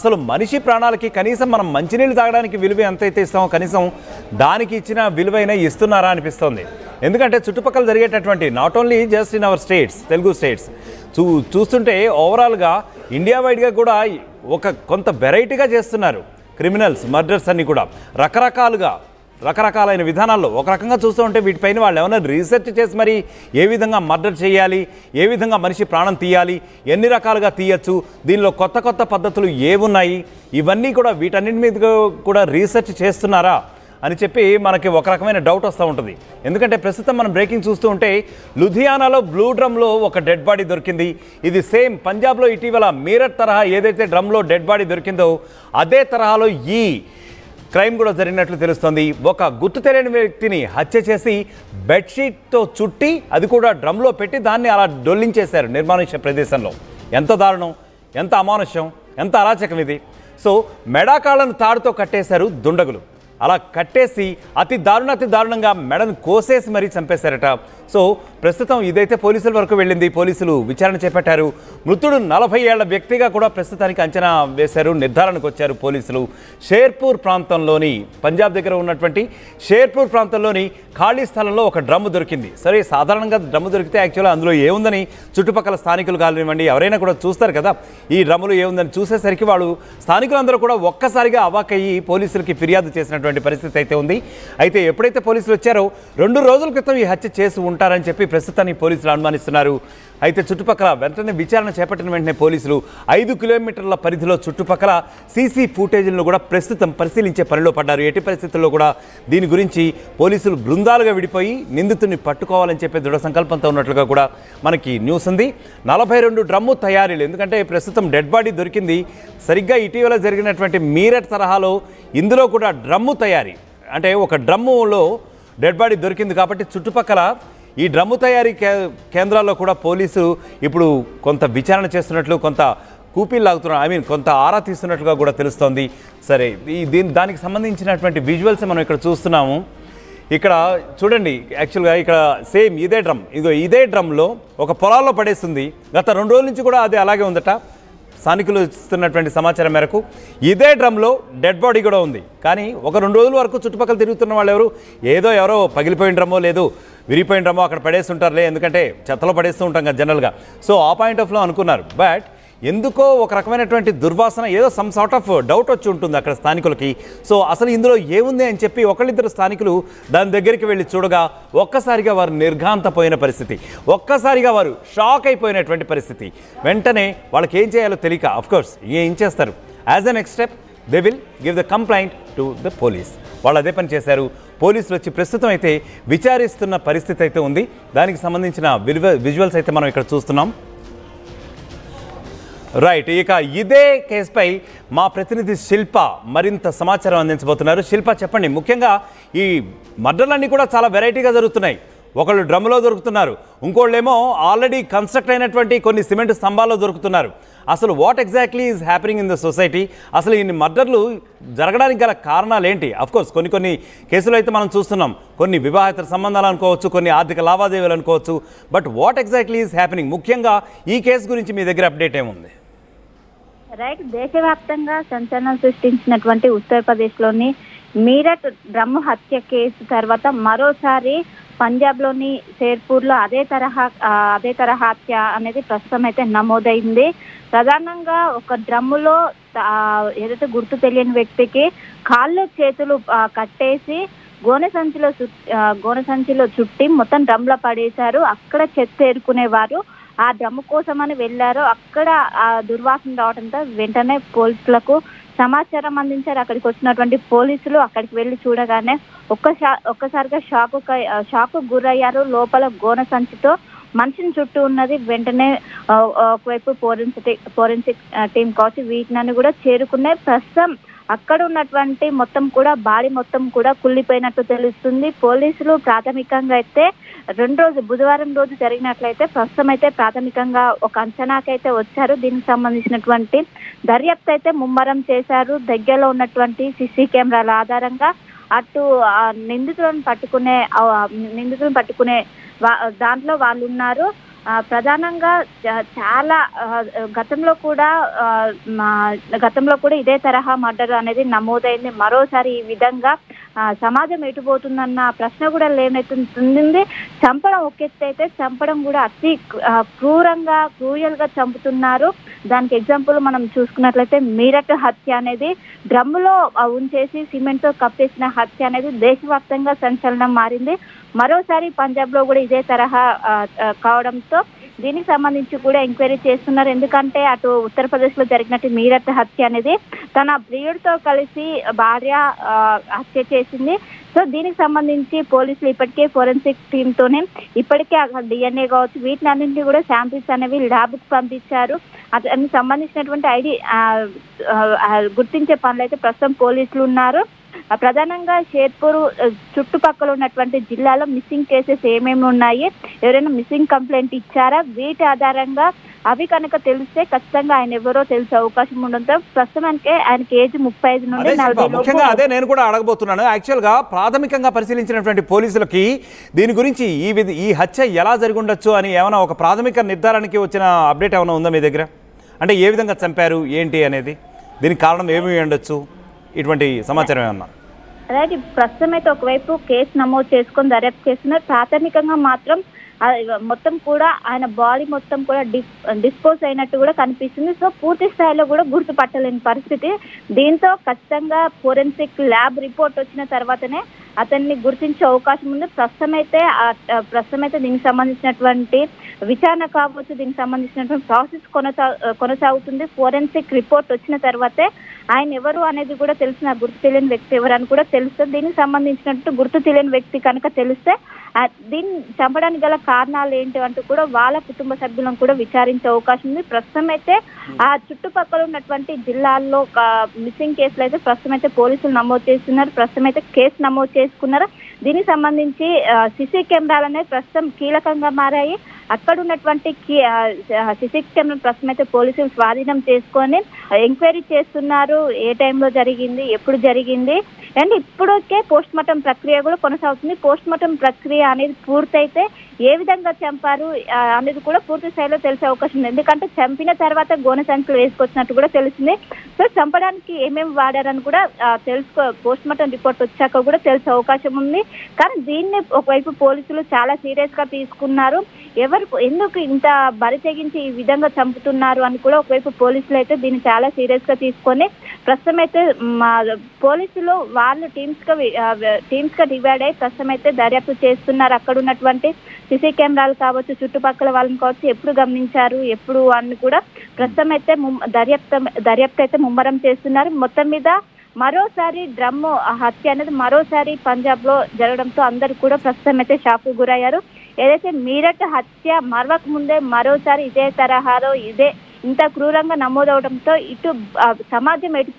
అసలు మనిషి ప్రాణాలకి కనీసం మనం మంచినీళ్ళు తాగడానికి విలువ ఎంతైతే ఇస్తామో కనీసం దానికి ఇచ్చిన విలువైన ఇస్తున్నారా అనిపిస్తుంది. ఎందుకంటే చుట్టుపక్కల జరిగేటటువంటి not only just in our states, Telugu states చూస్తుంటే ఓవరాల్గా ఇండియా వైడ్గా కూడా కొంత వెరైటీగా చేస్తున్నారు. క్రిమినల్స్ మర్డర్స్ అన్నీ కూడా రకరకాలైన విధానాల్లో ఒక రకంగా చూస్తూ ఉంటే వీటిపైన వాళ్ళు ఏమైనా రీసెర్చ్ చేసి మరి ఏ విధంగా మర్డర్ చేయాలి, ఏ విధంగా మనిషి ప్రాణం తీయాలి, ఎన్ని రకాలుగా తీయచ్చు, దీనిలో కొత్త పద్ధతులు ఏమున్నాయి, ఇవన్నీ కూడా వీటన్నిటి మీద కూడా రీసెర్చ్ చేస్తున్నారా అని చెప్పి మనకి ఒక రకమైన డౌట్ వస్తూ ఉంటుంది. ఎందుకంటే ప్రస్తుతం మనం బ్రేకింగ్ చూస్తూ ఉంటే లుధియానాలో బ్లూ డ్రమ్లో ఒక డెడ్ బాడీ దొరికింది. ఇది సేమ్ పంజాబ్లో ఇటీవల మీరట్ తరహా ఏదైతే డ్రమ్లో డెడ్ బాడీ దొరికిందో అదే తరహాలో ఈ క్రైమ్ కూడా జరిగినట్లు తెలుస్తోంది. ఒక గుర్తు తెలియని వ్యక్తిని హత్య చేసి బెడ్షీట్తో చుట్టి అది కూడా డ్రమ్లో పెట్టి దాన్ని అలా డొల్లించేశారు నిర్మానుష్య ప్రదేశంలో. ఎంత దారుణం, ఎంత అమానుష్యం, ఎంత అరాచకం ఇది. సో మెడాకాళ్ళను తాడుతో కట్టేశారు దుండగులు. అలా కట్టేసి అతి దారుణంగా మెడను కోసేసి మరీ చంపేశారట. సో ప్రస్తుతం ఇదైతే పోలీసుల వరకు వెళ్ళింది. పోలీసులు విచారణ చేపట్టారు. మృతుడు 40 ఏళ్ల వ్యక్తిగా కూడా ప్రస్తుతానికి అంచనా వేశారు. నిర్ధారణకు వచ్చారు పోలీసులు. షేర్పూర్ ప్రాంతంలోని పంజాబ్ దగ్గర ఉన్నటువంటి షేర్పూర్ ప్రాంతంలోని ఖాళీ స్థలంలో ఒక డ్రమ్ము దొరికింది. సరే, సాధారణంగా డ్రమ్ము దొరికితే యాక్చువల్గా అందులో ఏముందని చుట్టుపక్కల స్థానికులు కానివ్వండి ఎవరైనా కూడా చూస్తారు కదా, ఈ డ్రమ్ములో ఏముందని చూసేసరికి వాళ్ళు స్థానికులందరూ కూడా ఒక్కసారిగా అవాకయ్యి పోలీసులకి ఫిర్యాదు చేసినటువంటి పరిస్థితి అయితే ఉంది. అయితే ఎప్పుడైతే పోలీసులు వచ్చారో 2 రోజుల క్రితం ఈ హత్య చేసి ఉంటారని చెప్పి ప్రస్తుతానికి పోలీసులు అనుమానిస్తున్నారు. అయితే చుట్టుపక్కల వెంటనే విచారణ చేపట్టిన వెంటనే పోలీసులు 5 కిలోమీటర్ల పరిధిలో చుట్టుపక్కల సీసీ ఫుటేజ్లను కూడా ప్రస్తుతం పరిశీలించే పనిలో పడ్డారు. ఎట్టి పరిస్థితుల్లో కూడా దీని గురించి పోలీసులు బృందాలుగా విడిపోయి నిందితుడిని పట్టుకోవాలని చెప్పి దృఢ సంకల్పంతో ఉన్నట్లుగా కూడా మనకి న్యూస్ ఉంది. 42 డ్రమ్ము తయారీలు, ఎందుకంటే ప్రస్తుతం డెడ్ బాడీ దొరికింది సరిగ్గా ఇటీవల జరిగినటువంటి మీరట్ తరహాలో ఇందులో కూడా డ్రమ్ము తయారీ, అంటే ఒక డ్రమ్ములో డెడ్ బాడీ దొరికింది కాబట్టి చుట్టుపక్కల ఈ డ్రమ్ము తయారీ కేంద్రాల్లో కూడా పోలీసు ఇప్పుడు కొంత విచారణ చేస్తున్నట్లు, కొంత కూపీలు లాగుతున్నారు, కొంత ఆరా తీస్తున్నట్లుగా కూడా తెలుస్తోంది. సరే, దానికి సంబంధించినటువంటి విజువల్స్ మనం ఇక్కడ చూస్తున్నాము. ఇక్కడ చూడండి, యాక్చువల్గా ఇక్కడ సేమ్ ఇదే డ్రమ్లో ఒక పొలాల్లో పడేస్తుంది. గత 2 రోజుల నుంచి కూడా అది అలాగే ఉందట. స్థానికులు ఇస్తున్నటువంటి సమాచారం మేరకు ఇదే డ్రమ్లో డెడ్ బాడీ కూడా ఉంది. కానీ ఒక 2 రోజుల వరకు చుట్టుపక్కల తిరుగుతున్న వాళ్ళు ఎవరో పగిలిపోయిన డ్రమ్మో లేదు విరిగిపోయిన డ్రమ్మో అక్కడ పడేసి ఉంటారులే, ఎందుకంటే చెత్తలో పడేస్తూ ఉంటాం కదా జనరల్గా. సో ఆ పాయింట్ ఆఫ్లో అనుకున్నారు. బట్ ఎందుకో ఒక రకమైనటువంటి దుర్వాసన, ఏదో సమ్ సార్ట్ ఆఫ్ డౌట్ వచ్చి ఉంటుంది అక్కడ స్థానికులకి. సో అసలు ఇందులో ఏముంది అని చెప్పి ఒకళ్ళిద్దరు స్థానికులు దాని దగ్గరికి వెళ్ళి చూడగా ఒక్కసారిగా వారు నిర్ఘాంతపోయిన పరిస్థితి, ఒక్కసారిగా వారు షాక్ అయిపోయినటువంటి పరిస్థితి. వెంటనే వాళ్ళకి ఏం చేయాలో తెలియక అఫ్కోర్స్ ఏం చేస్తారు, as a next step they will give the complaint to the police. వాళ్ళు అదే పని చేశారు. పోలీసులు వచ్చి ప్రస్తుతం అయితే విచారిస్తున్న పరిస్థితి అయితే ఉంది. దానికి సంబంధించిన విజువల్స్ అయితే మనం ఇక్కడ చూస్తున్నాం. రైట్, ఇక ఇదే కేసుపై మా ప్రతినిధి శిల్ప మరింత సమాచారం అందించబోతున్నారు. శిల్ప, చెప్పండి. ముఖ్యంగా ఈ మర్డర్లన్నీ కూడా చాలా వెరైటీగా జరుగుతున్నాయి. ఒకళ్ళు డ్రమ్లో దొరుకుతున్నారు, ఇంకోళ్ళేమో ఆల్రెడీ కన్స్ట్రక్ట్ అయినటువంటి కొన్ని సిమెంట్ స్తంభాల్లో దొరుకుతున్నారు. అసలు what exactly is happening in the society? అసలు ఇన్ని మర్డర్లు జరగడానికి గల కారణాలు ఏంటి? అఫ్కోర్స్ కొన్ని కేసులు అయితే మనం చూస్తున్నాం, కొన్ని వివాహేతర సంబంధాలు అనుకోవచ్చు, కొన్ని ఆర్థిక లావాదేవీలు అనుకోవచ్చు. But what exactly is happening? ముఖ్యంగా ఈ కేసు గురించి మీ దగ్గర అప్డేట్ ఏముంది? రైట్, దేశవ్యాప్తంగా సంచలనం సృష్టించినటువంటి ఉత్తరప్రదేశ్లోని మీరట్ డ్రమ్ము హత్య కేసు తర్వాత మరోసారి పంజాబ్లోని షేర్పూర్లో అదే తరహా హత్య అనేది ప్రస్తుతం అయితే నమోదైంది. ప్రధానంగా ఒక డ్రమ్ములో ఏదైతే గుర్తు తెలియని వ్యక్తికి కాళ్ళు చేతులు కట్టేసి గోనె సంచిలో చుట్టి మొత్తం డ్రమ్లో పడేశారు. అక్కడ చెత్త ఏరుకునేవారు ఆ డ్రమ్ము కోసమని వెళ్ళారు. అక్కడ ఆ దుర్వాసన రావడంతో వెంటనే పోలీసులకు సమాచారం అందించారు. అక్కడికి వచ్చినటువంటి పోలీసులు అక్కడికి వెళ్ళి చూడగానే ఒక్కసారిగా షాకు గురయ్యారు. లోపల గోనె సంచితో మనిషిని చుట్టూ ఉన్నది. వెంటనే ఒకవైపు ఫోరెన్సిక్ టీం కావచ్చు, వీటిని కూడా చేరుకున్నాయి. ప్రస్తుతం అక్కడ ఉన్నటువంటి మొత్తం కూడా బాడీ మొత్తం కూడా కుళ్ళిపోయినట్టు తెలుస్తుంది. పోలీసులు ప్రాథమికంగా అయితే బుధవారం రోజు జరిగినట్లయితే ప్రస్తుతం అయితే ప్రాథమికంగా ఒక అంచనాకైతే వచ్చారు. దీనికి సంబంధించినటువంటి దర్యాప్తు అయితే ముమ్మరం చేశారు. దగ్గరలో ఉన్నటువంటి సీసీ కెమెరాల ఆధారంగా అటు నిందితులను పట్టుకునే దాంట్లో వాళ్ళు ఉన్నారు. ప్రధానంగా చాలా గతంలో కూడా ఇదే తరహా మర్డర్ అనేది నమోదైంది. మరోసారి ఈ విధంగా సమాజం ఎటుపోతుందన్న ప్రశ్న కూడా లేనెత్తుతుంది. చంపడం ఒక ఎత్తు అయితే చంపడం కూడా అతి క్రూయల్ గా చంపుతున్నారు. దానికి ఎగ్జాంపుల్ మనం చూసుకున్నట్లయితే మీరట్ హత్య అనేది డ్రమ్ములో ఉంచేసి సిమెంట్ తో కప్పేసిన హత్య అనేది దేశవ్యాప్తంగా సంచలనం మారింది. మరోసారి పంజాబ్ లో కూడా ఇదే తరహా కావడంతో దీనికి సంబంధించి కూడా ఎంక్వైరీ చేస్తున్నారు. ఎందుకంటే అటు ఉత్తరప్రదేశ్ లో జరిగినట్టు మీరట్ హత్య అనేది తన ప్రియుడితో కలిసి భార్య హత్య చేసింది. సో దీనికి సంబంధించి పోలీసులు ఇప్పటికే ఫోరెన్సిక్ టీమ్ తోనే ఇప్పటికే DNA కావచ్చు వీటిని అన్నింటినీ కూడా శాంపిల్స్ అనేవి ల్యాబ్ కు పంపించారు. అతనికి సంబంధించినటువంటి గుర్తించే పనులు అయితే ప్రస్తుతం పోలీసులు ఉన్నారు. ప్రధానంగా షేర్పూర్ చుట్టుపక్కల ఉన్నటువంటి జిల్లాలో మిస్సింగ్ కేసెస్ ఏమేమి ఉన్నాయి, ఎవరైనా మిస్సింగ్ కంప్లైంట్ ఇచ్చారా, వీటి ఆధారంగా అవి కనుక తెలిస్తే ఖచ్చితంగా ఆయన ఎవరో తెలిసే అవకాశం ఉండడంతో ప్రస్తుతానికి ఆయనకి ఏజ్ 35 నుండి 40 ముఖ్యంగా అదే నేను కూడా అడగబోతున్నాను. యాక్చువల్గా ప్రాథమికంగా పరిశీలించినటువంటి పోలీసులకి దీని గురించి ఈ హత్య ఎలా జరిగి ఉండొచ్చు అని ఏమైనా ఒక ప్రాథమిక నిర్ధారణకి వచ్చిన అప్డేట్ ఏమైనా ఉందా మీ దగ్గర? అంటే ఏ విధంగా చంపారు ఏంటి అనేది, దీనికి కారణం ఏమి ఉండొచ్చు, ఇటువంటి సమాచారం ఏమన్నా? రైట్, ప్రస్తుతం అయితే ఒకవైపు కేసు నమోదు చేసుకొని దర్యాప్తు చేస్తున్నారు. ప్రాథమికంగా మాత్రం మొత్తం కూడా ఆయన బాడీ మొత్తం కూడా డిస్పోజ్ అయినట్టు కూడా కనిపిస్తుంది. సో పూర్తి స్థాయిలో కూడా గుర్తుపట్టలేని పరిస్థితి. దీంతో ఖచ్చితంగా ఫోరెన్సిక్ ల్యాబ్ రిపోర్ట్ వచ్చిన తర్వాతనే అతన్ని గుర్తించే అవకాశం ఉంది. ప్రస్తుతం అయితే దీనికి సంబంధించినటువంటి విచారణ కావచ్చు, దీనికి సంబంధించినటువంటి ప్రాసెస్ కొనసాగుతుంది. ఫోరెన్సిక్ రిపోర్ట్ వచ్చిన తర్వాతే ఆయన ఎవరు అనేది కూడా తెలిసిన గుర్తు తెలియని వ్యక్తి ఎవరు అని కూడా తెలుస్తుంది. దీనికి సంబంధించినట్టు గుర్తు తెలియని వ్యక్తి కనుక తెలిస్తే దీన్ని చంపడానికి గల కారణాలు ఏంటి అంటూ కూడా వాళ్ళ కుటుంబ సభ్యులను కూడా విచారించే అవకాశం ఉంది. ప్రస్తుతం అయితే ఆ చుట్టుపక్కల ఉన్నటువంటి జిల్లాల్లో మిస్సింగ్ కేసులు అయితే ప్రస్తుతం అయితే పోలీసులు నమోదు చేస్తున్నారు. ప్రస్తుతం అయితే కేసు నమోదు చేసుకున్నారు. దీనికి సంబంధించి సిసి కెమెరాలు అనేవి ప్రస్తుతం కీలకంగా మారాయి. అక్కడ ఉన్నటువంటి సిసి కెమెరా ప్రస్తుతం అయితే పోలీసులు స్వాధీనం చేసుకొని ఎంక్వైరీ చేస్తున్నారు. ఏ టైంలో జరిగింది, ఎప్పుడు జరిగింది, అండ్ ఇప్పటికే పోస్ట్ మార్టం ప్రక్రియ కూడా కొనసాగుతుంది. పోస్ట్ మార్టం ప్రక్రియ అనేది పూర్తయితే ఏ విధంగా చంపారు అనేది కూడా పూర్తి స్థాయిలో తెలిసే అవకాశం ఉంది. ఎందుకంటే చంపిన తర్వాత గోనె సంచులు వేసుకొచ్చినట్టు కూడా తెలిసింది. సో చంపడానికి ఏమేమి వాడారని కూడా పోస్ట్ మార్టం రిపోర్ట్ వచ్చాక కూడా తెలిసే అవకాశం ఉంది. కానీ దీన్ని ఒకవైపు పోలీసులు చాలా సీరియస్ గా తీసుకున్నారు. ఎందుకు ఇంత బరి తెగించి ఈ విధంగా చంపుతున్నారు అని కూడా ఒకవైపు పోలీసులు అయితే దీన్ని చాలా సీరియస్ గా తీసుకొని ప్రస్తుతం అయితే పోలీసులు వాళ్ళు టీమ్స్ గా డివైడ్ అయ్యి ప్రస్తుతం అయితే దర్యాప్తు చేస్తున్నారు. అక్కడ ఉన్నటువంటి సిసి కెమెరాలు కావచ్చు, చుట్టుపక్కల వాళ్ళని కావచ్చు, ఎప్పుడు గమనించారు ఎప్పుడు అని కూడా ప్రస్తుతం అయితే దర్యాప్తు అయితే ముమ్మరం చేస్తున్నారు. మొత్తం మీద మరోసారి డ్రమ్ము హత్య అనేది మరోసారి పంజాబ్ లో జరగడంతో అందరూ కూడా ప్రస్తుతం అయితే షాక్ కు గురయ్యారు. ఏదైతే మీరట్ హత్య మరవక ముందే మరోసారి ఇదే తరహాలో ఇంత క్రూరంగా నమోదవడంతో ఇటు సమాజం